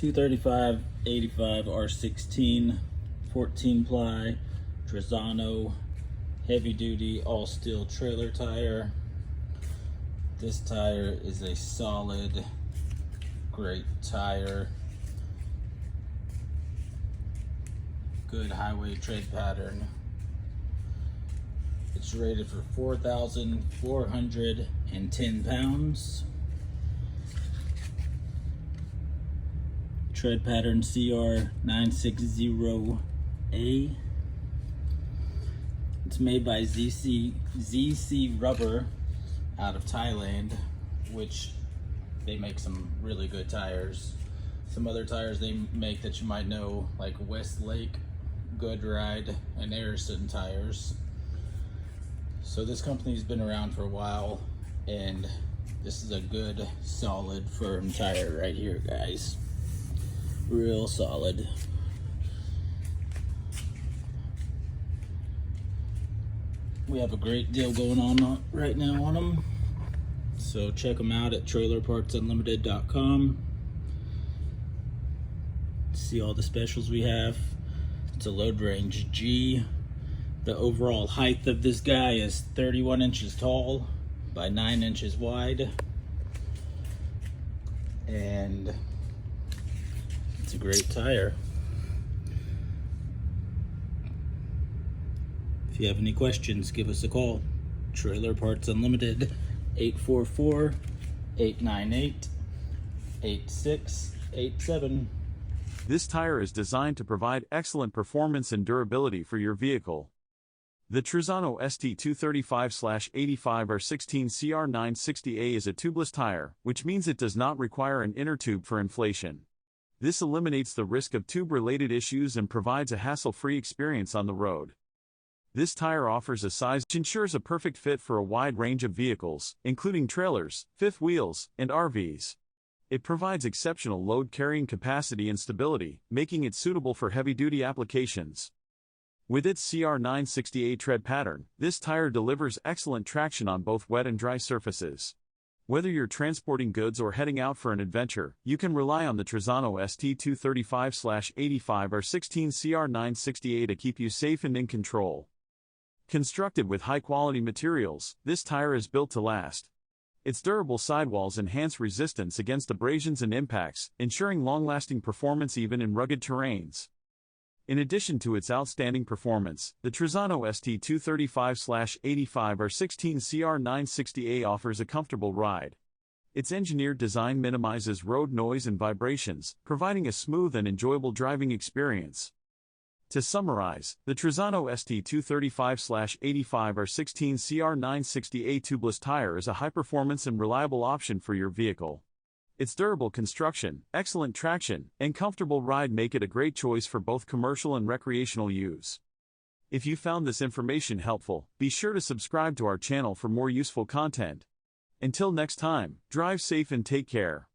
235 85 R16 14 ply Trazano heavy duty all steel trailer tire. This tire is a solid, great tire. Good highway tread pattern. It's rated for 4,410 pounds. Tread pattern CR960A. It's made by ZC Rubber out of Thailand, which they make some really good tires. Some other tires they make that you might know, like Westlake, Good Ride, and Ayrton tires. So this company's been around for a while, and this is a good, solid, firm tire right here, guys. Real solid. We have a great deal going on right now on them. So check them out at trailerpartsunlimited.com. See all the specials we have. It's a load range G. The overall height of this guy is 31 inches tall by 9 inches wide. And it's a great tire. If you have any questions, give us a call. Trailer Parts Unlimited, 844-898-8687. This tire is designed to provide excellent performance and durability for your vehicle. The Trazano ST235/85 R16 CR960A is a tubeless tire, which means it does not require an inner tube for inflation. This eliminates the risk of tube-related issues and provides a hassle-free experience on the road. This tire offers a size which ensures a perfect fit for a wide range of vehicles, including trailers, fifth wheels, and RVs. It provides exceptional load carrying capacity and stability, making it suitable for heavy-duty applications. With its CR960A tread pattern, this tire delivers excellent traction on both wet and dry surfaces. Whether you're transporting goods or heading out for an adventure, you can rely on the Trazano ST235/85 R16 CR960A to keep you safe and in control. Constructed with high-quality materials, this tire is built to last. Its durable sidewalls enhance resistance against abrasions and impacts, ensuring long-lasting performance even in rugged terrains. In addition to its outstanding performance, the Trazano ST235/85 R16 CR960A offers a comfortable ride. Its engineered design minimizes road noise and vibrations, providing a smooth and enjoyable driving experience. To summarize, the Trazano ST235/85 R16 CR960A tubeless tire is a high-performance and reliable option for your vehicle. Its durable construction, excellent traction, and comfortable ride make it a great choice for both commercial and recreational use. If you found this information helpful, be sure to subscribe to our channel for more useful content. Until next time, drive safe and take care.